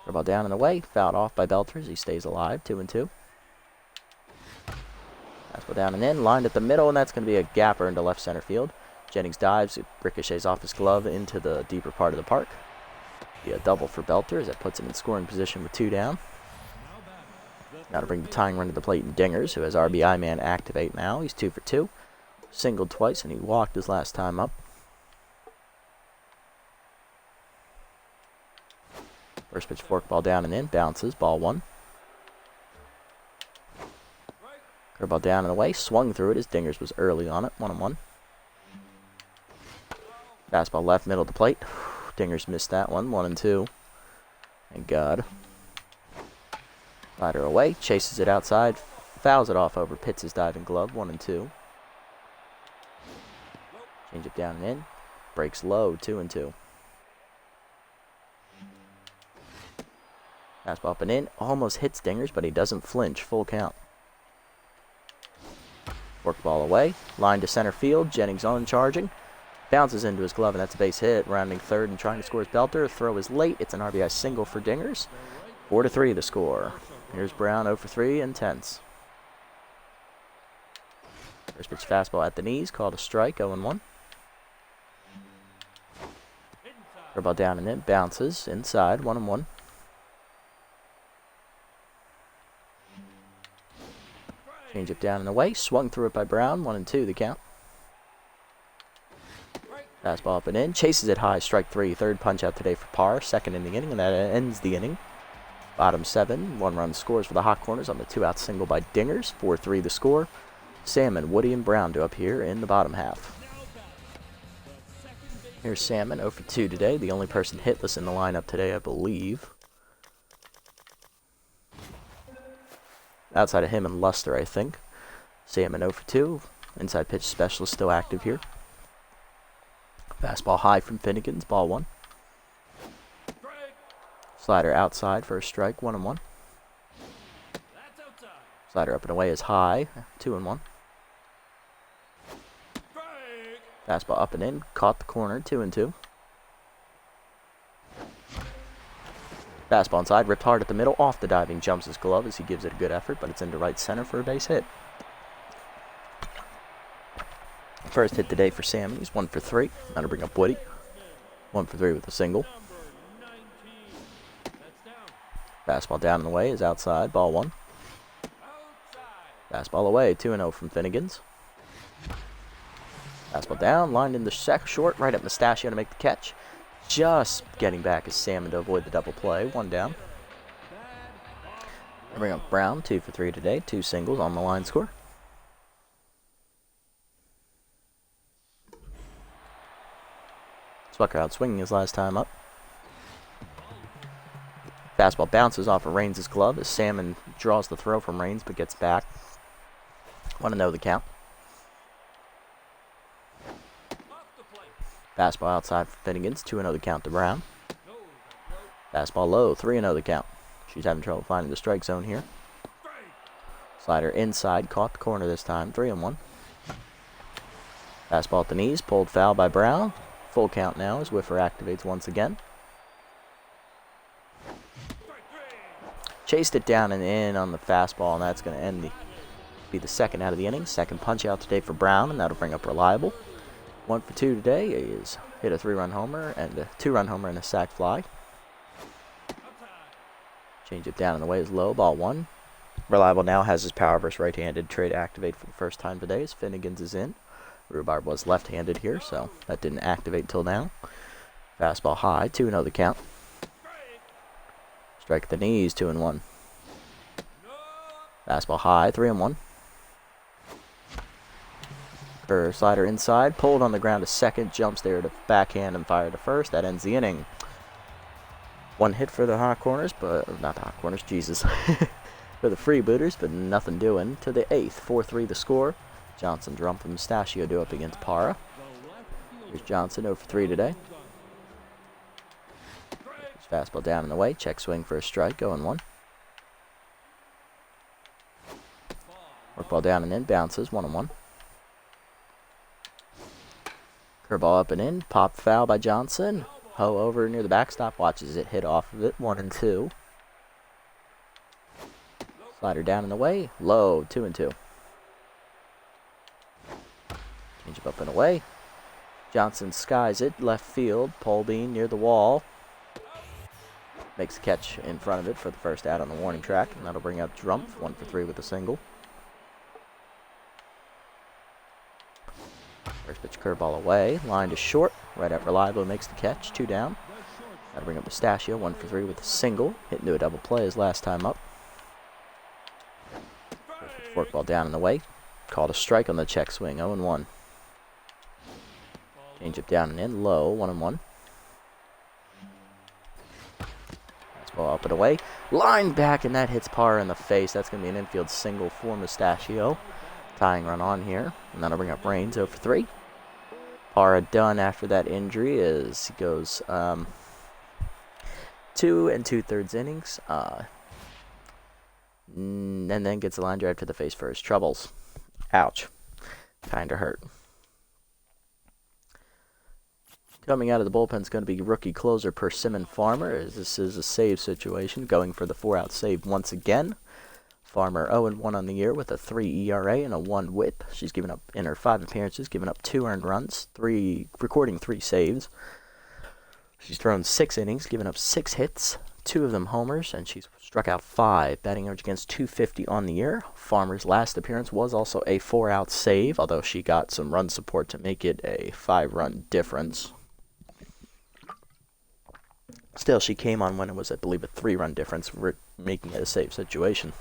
Ball down and away, fouled off by Belter as he stays alive, 2-2. Fastball down and in, lined at the middle, and that's going to be a gapper into left center field. Jennings dives, it ricochets off his glove into the deeper part of the park. Be a double for Belter as that puts him in scoring position with 2 down. Now to bring the tying run to the plate in Dingers, who has RBI man activate now. He's 2 for 2. Singled twice, and he walked his last time up. First pitch forkball down and in, bounces, ball one. Curveball down and away, swung through it as Dingers was early on it, 1-1. Fastball left middle to plate. Dingers missed that one, 1-2. Thank God. Slider away, chases it outside, fouls it off over Pitts' diving glove, 1-2. Change it down and in, breaks low, 2-2. Fastball up and in, almost hits Dingers, but he doesn't flinch, full count. Forkball away, line to center field, Jennings on charging. Bounces into his glove, and that's a base hit. Rounding third and trying to score his belter. Throw is late. It's an RBI single for Dingers. 4-3 the score. Here's Brown 0 for 3 and tense. First pitch fastball at the knees, called a strike, 0-1. Curveball down and in, bounces inside, 1-1. Change it down and away, swung through it by Brown, 1-2 the count. Fastball up and in, chases it high, strike three. Third punch out today for Parra, second in the inning, and that ends the inning. Bottom 7, 1-run scores for the Hot Corners on the 2-out single by Dingers. 4-3 the score. Salmon, Woody, and Brown to up here in the bottom half. Here's Salmon, 0 for 2 today, the only person hitless in the lineup today, I believe. Outside of him and Luster, I think. Salmon 0 for 2. Inside pitch specialist still active here. Fastball high from Finnegan's, ball one. Slider outside for a strike, 1-1. Slider up and away is high, 2-1. Fastball up and in, caught the corner, 2-2. Fastball inside, ripped hard at the middle, off the diving, jumps his glove as he gives it a good effort, but it's into right center for a base hit. First hit today for Salmon, he's 1 for 3. Now to bring up Woody. 1 for 3 with a single. Fastball down and away is outside, ball one. Fastball away, 2-0 from Finnegan's. Fastball down, lined in the short, right at Mustachio to make the catch. Just getting back as Salmon to avoid the double play, 1 down. I bring up Brown, 2 for 3 today, 2 singles on the line score. Spucker out swinging his last time up. Fastball bounces off of Reigns' glove as Salmon draws the throw from Reigns but gets back. 1-0 the count. Fastball outside for Finnegan's, 2-0 the count to Brown. Fastball low, 3-0 the count. She's having trouble finding the strike zone here. Slider inside, caught the corner this time, 3-1. Fastball at the knees, pulled foul by Brown. Full count now as Whiffer activates once again. Chased it down and in on the fastball, and that's going to be the second out of the inning. Second punch out today for Brown, and that'll bring up Reliable. 1 for 2 today. He's hit a 3-run homer and a 2-run homer and a sac fly. Change it down and the way is low, ball one. Reliable now has his power versus right-handed trade activate for the first time today as Finnegan's is in. Rhubarb was left-handed here, so that didn't activate till now. Fastball high, 2-0 the count. Strike at the knees, 2-1. Fastball high, 3-1. Curve slider inside, pulled on the ground to second, jumps there to backhand and fire to first. That ends the inning. 1 hit for the Hot Corners, but not the Hot Corners, Jesus. For the Freebooters, but nothing doing. To the 8th, 4-3 the score. Johnson, Drumpf, and Mustachio do up against Parra. Here's Johnson, 0 for 3 today. Fastball down and away. Check swing for a strike. 0-1. Workball down and in. Bounces. 1-1. Curveball up and in. Pop foul by Johnson. Ho over near the backstop. Watches it hit off of it. 1-2. Slider down and away. Low. 2-2. Change up and away. Johnson skies it. Left field. Pole bean near the wall. Makes the catch in front of it for the first out on the warning track. And that'll bring up Drumpf. 1 for 3 with a single. First pitch curveball away. Line to short. Right at Reliable makes the catch. 2 down. That'll bring up Pistachio, 1 for 3 with a single. Hit into a double play his last time up. Forkball down and away. Called a strike on the check swing, 0-1. Change up down and in, low, 1-1. Fastball up and away. Line back, and that hits Parra in the face. That's going to be an infield single for Mustachio. Tying run on here, and that'll bring up Rains, 0 for 3. Parra done after that injury as he goes 2 2/3 innings. And then gets a line drive to the face for his troubles. Ouch. Kinda hurt. Coming out of the bullpen is going to be rookie closer Persimmon Farmer, as this is a save situation, going for the 4-out save once again. Farmer 0-1 on the year with a 3 ERA and a 1 WHIP. She's given up, in her 5 appearances, given up 2 earned runs, recording 3 saves. She's thrown 6 innings, given up 6 hits, 2 of them homers, and she's struck out 5, batting average against .250 on the year. Farmer's last appearance was also a 4-out save, although she got some run support to make it a 5-run difference. Still, she came on when it was, I believe, a 3-run difference, making it a save situation.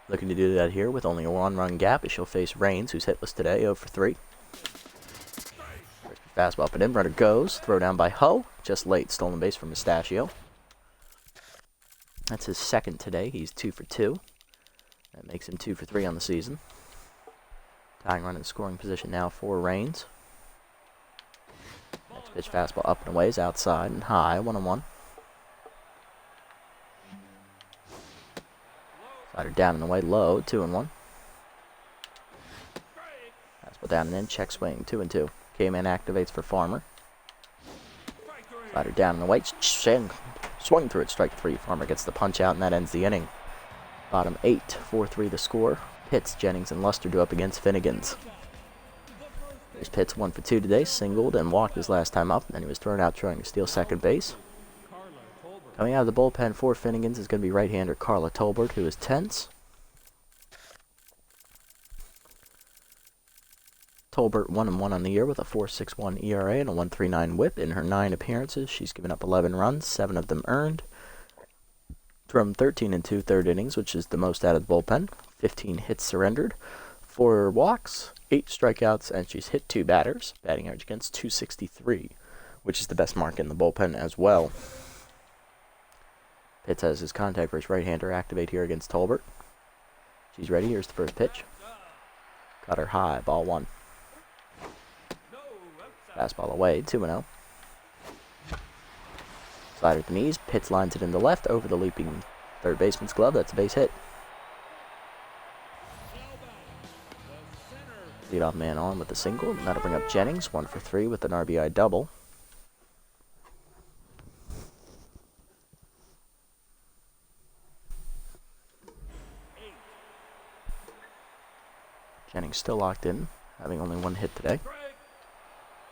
Looking to do that here with only a 1-run gap as she'll face Rains, who's hitless today, 0 for 3. Fastball up and in, runner goes, throw down by Ho, just late, stolen base from Mustachio. That's his second today, he's 2 for 2. That makes him 2 for 3 on the season. Tying run in scoring position now for Rains. Next pitch, fastball up and away, is outside and high, 1-1. Slider down and away, low, 2-1. Fastball down and in, check swing, 2-2. K-Man activates for Farmer. Slider down and away, swung through it, strike 3. Farmer gets the punch out, and that ends the inning. Bottom 8, 4-3 the score. Pitts, Jennings, and Luster do up against Finnegan's. There's Pitts 1 for 2 today, singled and walked his last time up, and then he was thrown out trying to steal second base. Coming out of the bullpen for Finnegan's is going to be right-hander Carla Tolbert, who is tense. Tolbert 1-1 on the year with a 4.61 ERA and a 1.39 WHIP. In her 9 appearances, she's given up 11 runs, 7 of them earned. Thrown 13 2/3 innings, which is the most out of the bullpen. 15 hits surrendered, 4 walks, 8 strikeouts, and she's hit 2 batters, batting average against .263, which is the best mark in the bullpen as well. Pitts has his contact versus right-hander activate here against Tolbert. She's ready. Here's the first pitch. Got her high, ball 1. Fastball away, 2-0. Slider at the knees. Pitts lines it in the left over the leaping third baseman's glove. That's a base hit. Leadoff man on with the single. That'll bring up Jennings, 1 for 3 with an RBI double. Jennings still locked in, having only 1 hit today.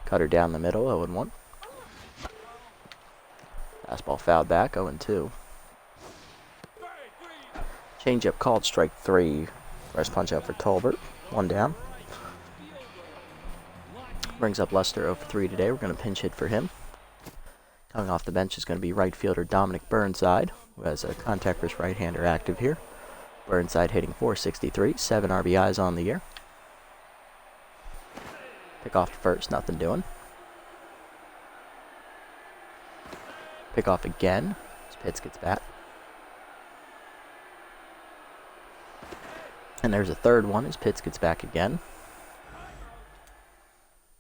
Cutter down the middle, 0-1. Fastball fouled back, 0-2. Changeup called, strike 3. First punch out for Tolbert, 1 down. Brings up Luster, 0 for 3 today. We're going to pinch hit for him. Coming off the bench is going to be right fielder Dominic Burnside, who has a contact versus right-hander active here. Burnside hitting .463, 7 RBIs on the year. Pick off to first, nothing doing. Pick off again as Pitts gets back. And there's a third one as Pitts gets back again.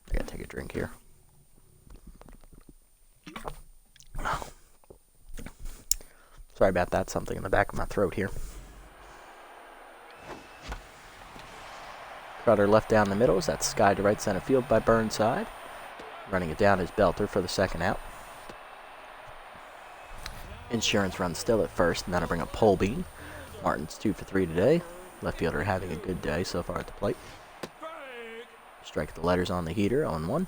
I gotta take a drink here. Sorry about that, something in the back of my throat here. Cutter left down the middle as that's skied to right center field by Burnside. Running it down is Belter for the second out. Insurance runs still at first, and that'll bring up Polbean. Martin's 2 for 3 today. Left fielder having a good day so far at the plate. Strike the letters on the heater, 0-1.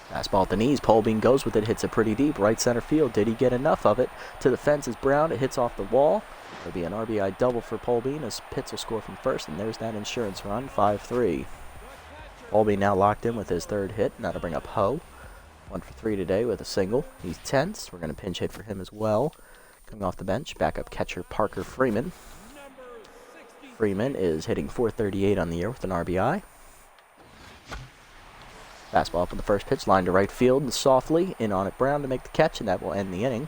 Fastball at the knees. Polbean goes with it, hits it pretty deep. Right center field. Did he get enough of it? To the fence is Brown. It hits off the wall. It'll be an RBI double for Polbean as Pitts will score from first, and there's that insurance run, 5-3. Polbean now locked in with his third hit, and that'll bring up Ho. 1 for 3 today with a single. He's tense. We're going to pinch hit for him as well. Coming off the bench, backup catcher Parker Freeman. Freeman is hitting .438 on the year with an RBI. Fastball up on the first pitch, line to right field, and softly in on it Brown to make the catch, and that will end the inning.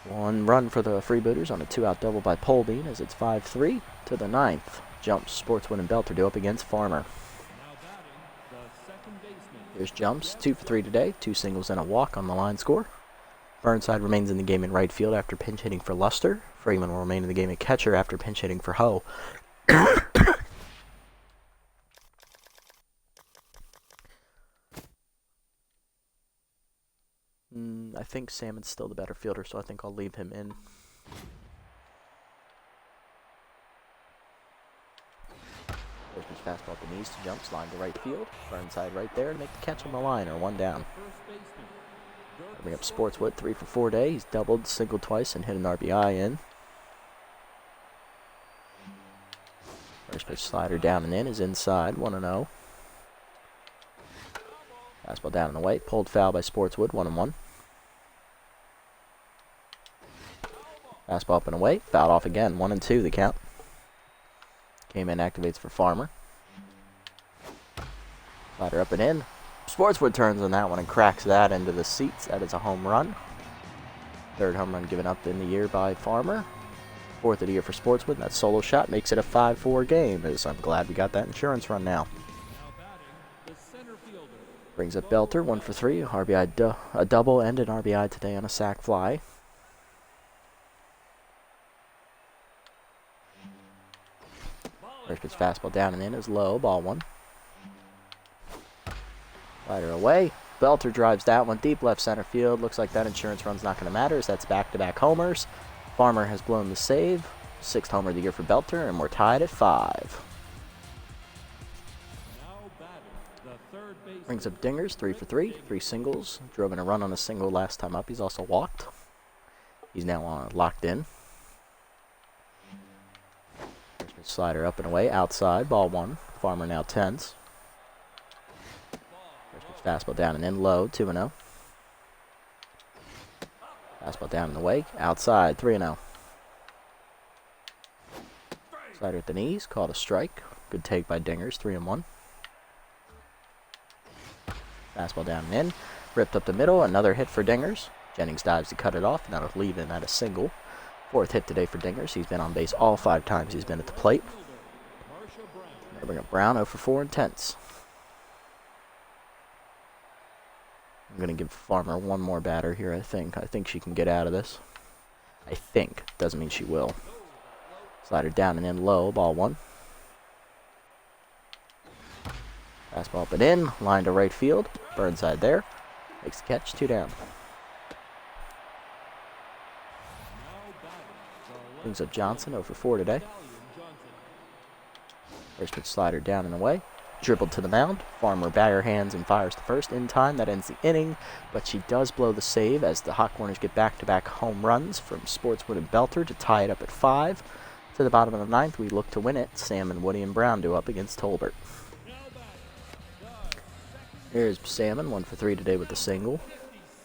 1 run for the Freebooters on a 2-out double by Polbean as it's 5-3 to the 9th. Jumps, Sportswood and Belter do up against Farmer. Here's Jumps, 2 for 3 today, 2 singles and a walk on the line score. Burnside remains in the game in right field after pinch hitting for Luster. Freeman will remain in the game at catcher after pinch hitting for Ho. I think Salmon's still the better fielder, so I think I'll leave him in. There's his fastball at the knees to Jumps, line to right field. Burnside right there to make the catch on the line, or 1 down. Bring up Sportswood, 3 for 4 today. He's doubled, singled twice, and hit an RBI in. First pitch slider down and in is inside, 1-0. Fastball down and away, pulled foul by Sportswood, 1-1. Fastball up and away, fouled off again, 1-2 the count. Came in, activates for Farmer. Slider up and in. Sportswood turns on that one and cracks that into the seats. That is a home run. 3rd home run given up in the year by Farmer. 4th of the year for Sportswood. That solo shot makes it a 5-4 game. I'm glad we got that insurance run now. Brings up Belter, 1 for 3. RBI, a double and an RBI today on a sac fly. First pitch fastball down and in is low, ball 1. Slider away. Belter drives that one deep left center field. Looks like that insurance run's not going to matter as that's back-to-back homers. Farmer has blown the save. 6th homer of the year for Belter, and we're tied at 5. Brings up Dingers, 3 for 3. 3 singles. Drove in a run on a single last time up. He's also walked. He's now locked in. First pitch slider up and away. Outside, ball 1. Farmer now tense. Fastball down and in low, 2-0. Fastball down and away, outside, 3-0. Slider at the knees, called a strike. Good take by Dingers, 3-1. Fastball down and in, ripped up the middle, another hit for Dingers. Jennings dives to cut it off, and that'll leave him at a single. 4th hit today for Dingers. He's been on base all 5 times he's been at the plate. Now bring up Brown, 0 for 4 and tense. I'm going to give Farmer 1 more batter here, I think. I think she can get out of this. I think. Doesn't mean she will. Slider down and in low, ball 1. Fastball up and in, line to right field. Burnside there. Makes the catch, 2 down. Brings up Johnson, 0 for 4 today. First pitch slider down and away. Dribbled to the mound. Farmer bare hands and fires the first in time. That ends the inning, but she does blow the save as the Hot Corners get back-to-back home runs from Sportswood and Belter to tie it up at 5. To the bottom of the 9th, we look to win it. Salmon, Woody, and Brown do up against Tolbert. Here's Salmon, 1 for 3 today with the single.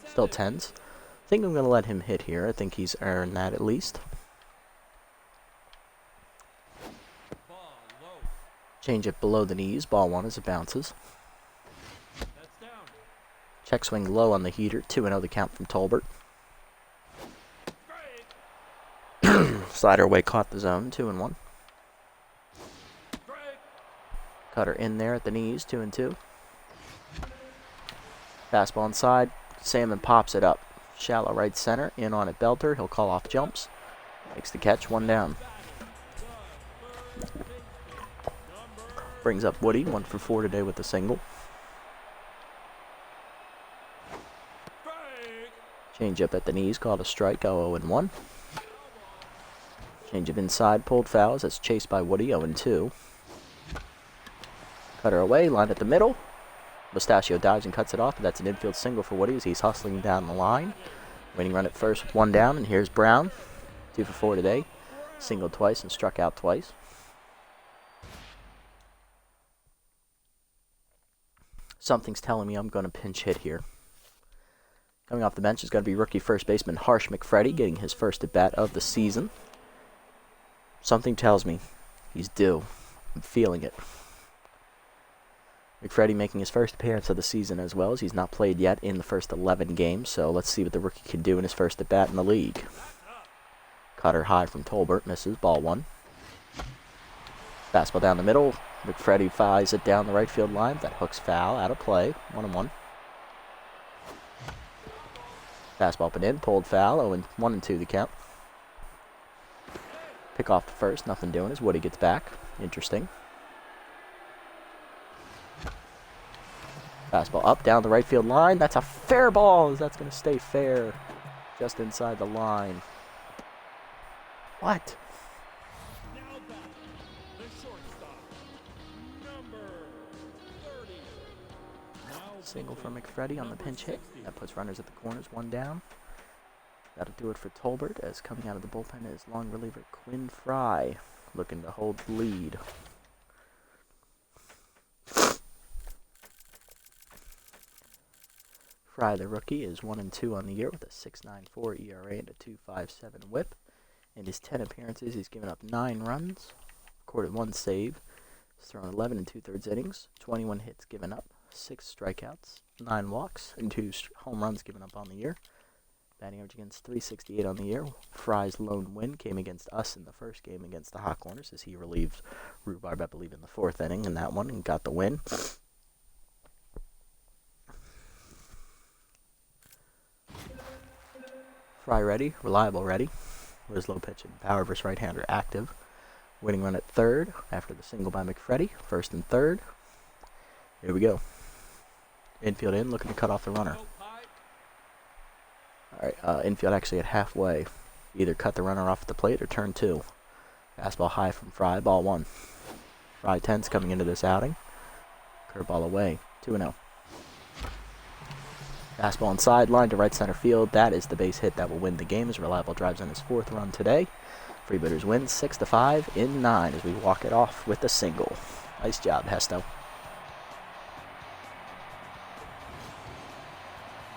Still tense. I think I'm going to let him hit here. I think he's earned that at least. Change it below the knees, ball 1 as it bounces. Check swing low on the heater, 2-0 the count from Tolbert. Slider away, caught the zone, 2-1. Cutter in there at the knees, 2-2. Fastball inside, Salmon pops it up. Shallow right center, in on it Belter, he'll call off Jumps. Makes the catch, 1 down. Brings up Woody, 1 for 4 today with a single. Change up at the knees, called a strike, 0-1. Change up inside, pulled fouls, that's chased by Woody, 0-2. Cutter away, line at the middle. Mustachio dives and cuts it off, but that's an infield single for Woody as he's hustling down the line. Winning run at first with 1 down, and here's Brown, 2 for 4 today. Singled twice and struck out twice. Something's telling me I'm going to pinch hit here. Coming off the bench is going to be rookie first baseman Harsh McFreddy getting his first at-bat of the season. Something tells me he's due. I'm feeling it. McFreddy making his first appearance of the season as well, as he's not played yet in the first 11 games, so let's see what the rookie can do in his first at-bat in the league. Cutter high from Tolbert, misses, ball one. Fastball down the middle. McFreddy flies it down the right field line. That hook's foul, out of play, 1-1. Fastball up and in, pulled foul, 1-2 the count. Pick off the first, nothing doing as Woody gets back. Interesting. Fastball up, down the right field line. That's a fair ball, as that's going to stay fair. Just inside the line. What? Now back, the shortstop, number 30. Now Single for McFreddy on the pinch hit. That puts runners at the corners, one down. That'll do it for Tolbert, as coming out of the bullpen is long reliever Quinn Fry, looking to hold the lead. Fry, the rookie, is 1-2 on the year with a 6.94 ERA and a 2.57 WHIP. In his 10 appearances, he's given up 9 runs, recorded 1 save. He's thrown 11 2/3 innings, 21 hits given up, 6 strikeouts, 9 walks, and 2 home runs given up on the year. Batting average against .368 on the year. Fry's lone win came against us in the first game against the Hot Corners, as he relieved Rhubarb, I believe, in the 4th inning in that one and got the win. Fry ready, reliable ready. With his low pitch and power versus right-hander active. Winning run at third after the single by McFreddy. First and third. Here we go. Infield in, looking to cut off the runner. Alright, infield actually at halfway. Either cut the runner off at the plate or turn 2. Fastball high from Fry, ball 1. Fry 10's coming into this outing. Curveball away, 2-0. Fastball inside, line to right center field. That is the base hit that will win the game as Reliable drives on his 4th run today. Freebooters win 6-5 in 9 as we walk it off with a single. Nice job, Hesto.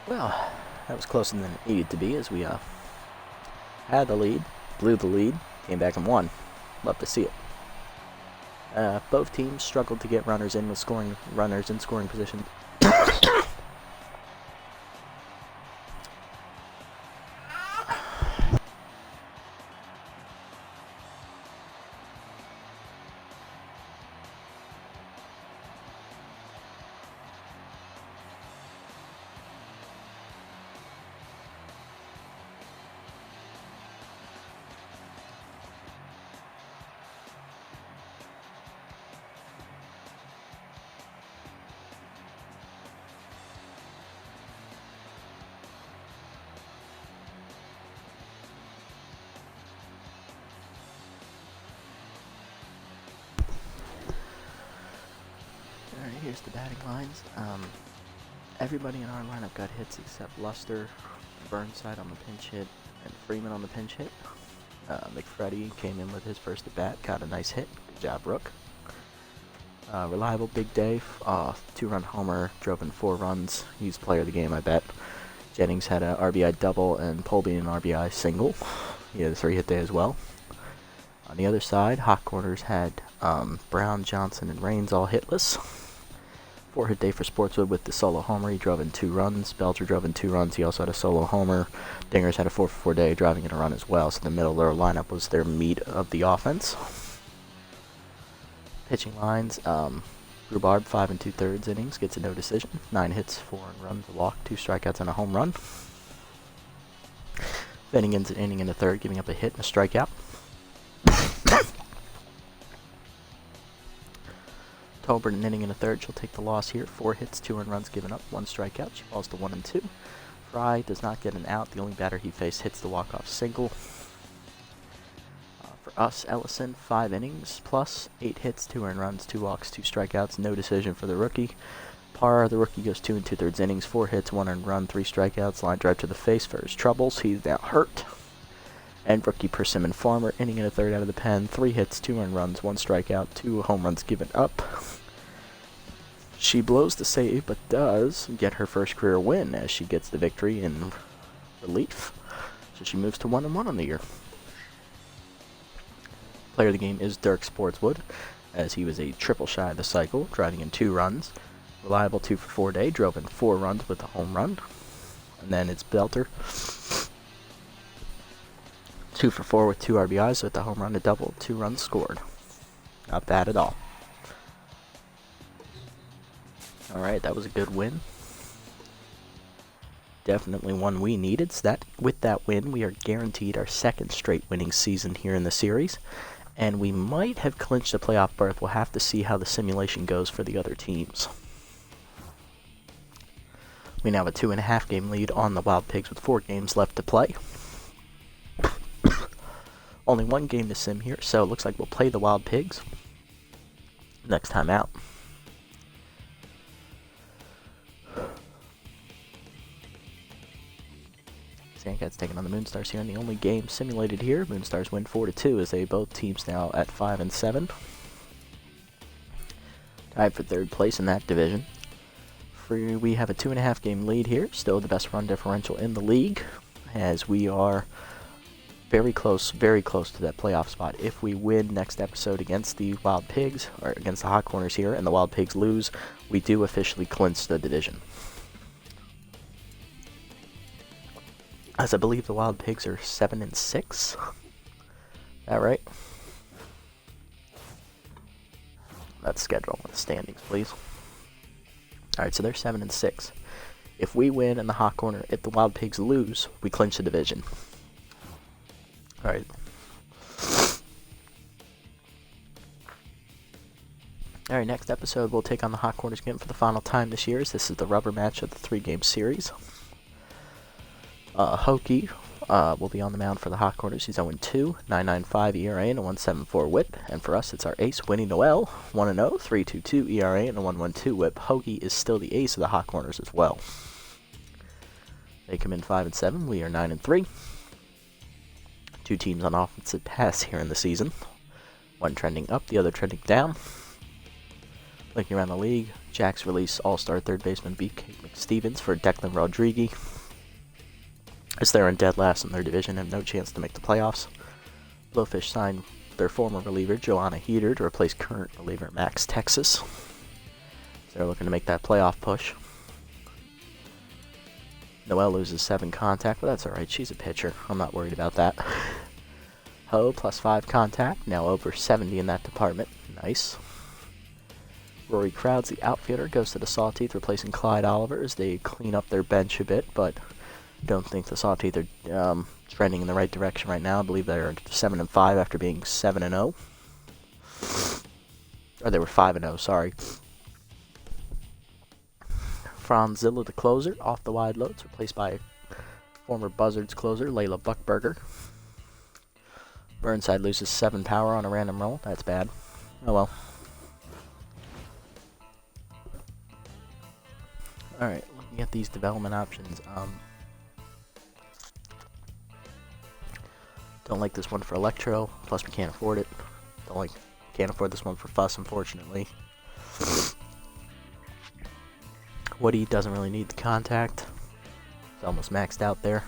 Well, that was closer than it needed to be as we had the lead, blew the lead, came back and won. Love to see it. Both teams struggled to get runners in scoring position. Alright, here's the batting lines. Everybody in our lineup got hits except Luster, Burnside on the pinch hit, and Freeman on the pinch hit. McFreddy came in with his first at bat, got a nice hit. Good job, Rook. Reliable, big day. 2-run homer, drove in 4 runs. He's player of the game, I bet. Jennings had a RBI double and Polby an RBI single. He had a 3-hit day as well. On the other side, Hot Corners had Brown, Johnson, and Raines all hitless. 4-hit day for Sportswood with the solo homer. He drove in 2 runs. Belcher drove in 2 runs. He also had a solo homer. Dingers had a 4-for-4 day, driving in a run as well. So the middle of their lineup was their meat of the offense. Pitching lines, Rhubarb, 5 2/3 innings, gets a no decision. 9 hits, 4 runs, a walk, 2 strikeouts, and a home run. Finnegan's an inning in the 3rd, giving up a hit and a strikeout. Tolbert an inning in the 3rd. She'll take the loss here. 4 hits, 2 earned runs given up, 1 strikeout. She falls to 1-2. Fry does not get an out. The only batter he faced hits the walk-off single. For us, Ellison, 5 innings plus 8 hits, 2 earned runs, 2 walks, 2 strikeouts. No decision for the rookie. Parra, the rookie, goes 2 2/3 innings, 4 hits, 1 earned run, 3 strikeouts. Line drive to the face for his troubles. He's now hurt. And rookie Persimmon Farmer, inning in the 3rd out of the pen, 3 hits, 2 earned runs, 1 strikeout, 2 home runs given up. She blows the save, but does get her first career win as she gets the victory in relief. So she moves to 1-1 on the year. Player of the game is Dirk Sportswood, as he was a triple shy of the cycle, driving in 2 runs. Reliable 2-for-4 day, drove in 4 runs with a home run. And then it's Belter. 2-for-4 with 2 RBIs with a home run, a double, 2 runs scored. Not bad at all. Alright, that was a good win. Definitely one we needed. So that with that win, we are guaranteed our 2nd straight winning season here in the series. And we might have clinched a playoff berth. We'll have to see how the simulation goes for the other teams. We now have a 2.5 game lead on the Wild Pigs with 4 games left to play. Only 1 game to sim here, so it looks like we'll play the Wild Pigs next time out. Sandcats taking on the Moonstars here in the only game simulated here. Moonstars win 4-2 as they both teams now at 5-7. Tied for 3rd place in that division. We have a 2.5 game lead here, still the best run differential in the league, as we are very close to that playoff spot. If we win next episode against the Wild Pigs, or against the Hot Corners here, and the Wild Pigs lose, we do officially clinch the division. As I believe the Wild Pigs are 7-6. Is that right? That's schedule with the standings, please. Alright, so they're 7-6. If we win in the Hot Corner, if the Wild Pigs lose, we clinch the division. Alright. Alright, next episode we'll take on the Hot Corners again for the final time this year, as this is the rubber match of the 3-game series. Hokie will be on the mound for the Hot Corners. He's 0-2, 9.95 ERA and a 1.74 WHIP. And for us, it's our ace, Winnie Noel, 1-0, 3.22 ERA and a 1.12 WHIP. Hokie is still the ace of the Hot Corners as well. They come in 5-7. We are 9-3. 2 teams on offensive pass here in the season. One trending up, the other trending down. Looking around the league, Jacks release all-star 3rd baseman Beefcake McStevens for Declan Rodriguez, as they're in dead last in their division and have no chance to make the playoffs. Blowfish signed their former reliever, Joanna Heater, to replace current reliever Max Texas. So they're looking to make that playoff push. Noelle loses 7 contact, but that's alright. She's a pitcher. I'm not worried about that. Ho, +5 contact. Now over 70 in that department. Nice. Rory Crowds, the outfielder, goes to the Sawteeth, replacing Clyde Oliver as they clean up their bench a bit, but don't think the Sawteeth are trending in the right direction right now. I believe they're 7-5 after being 7-0. Or they were 5-0, sorry. Franzilla, the closer, off the wide loads, replaced by former Buzzards closer, Layla Buckberger. Burnside loses 7 power on a random roll. That's bad. Oh well. Alright, looking at these development options. Don't like this one for Electro, plus we can't afford it. Can't afford this one for Fuss, unfortunately. Woody doesn't really need the contact. It's almost maxed out there.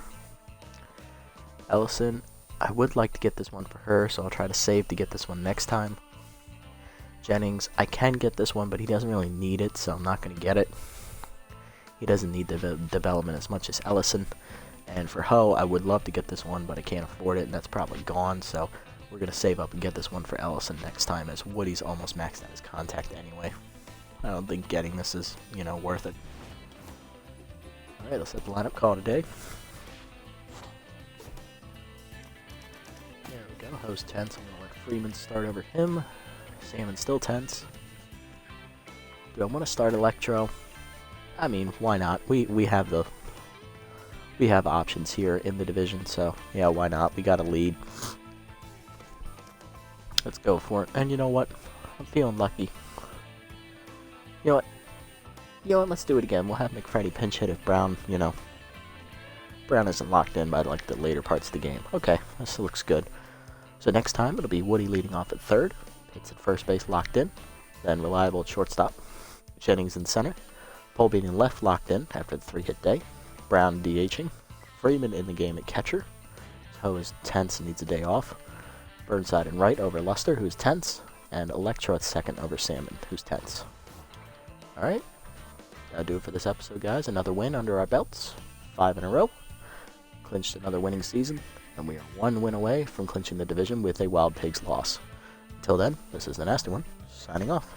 Ellison, I would like to get this one for her, so I'll try to save to get this one next time. Jennings, I can get this one, but he doesn't really need it, so I'm not going to get it. He doesn't need the development as much as Ellison. And for Ho, I would love to get this one, but I can't afford it, and that's probably gone, so we're going to save up and get this one for Ellison next time, as Woody's almost maxed out his contact anyway. I don't think getting this is, worth it. Alright, let's set the lineup call today. There we go, Ho's tense. I'm going to let Freeman start over him. Salmon still tense. Do I want to start Electro? I mean, why not? We have options here in the division, so yeah, why not? We got a lead. Let's go for it. And you know what? I'm feeling lucky. You know what? Let's do it again. We'll have McFreddy pinch hit if Brown, Brown isn't locked in by like the later parts of the game. Okay, this looks good. So next time it'll be Woody leading off at 3rd. Hits at first base locked in. Then Reliable at shortstop. Jennings in center. Polby in left, locked in after the 3-hit day. Brown DHing. Freeman in the game at catcher. Ho is tense and needs a day off. Burnside in right over Luster, who's tense. And Electro at second over Salmon, who's tense. Alright. That'll do it for this episode, guys. Another win under our belts. 5 in a row. Clinched another winning season. And we are 1 win away from clinching the division with a Wild Pigs loss. Until then, this is the Nasty One, signing off.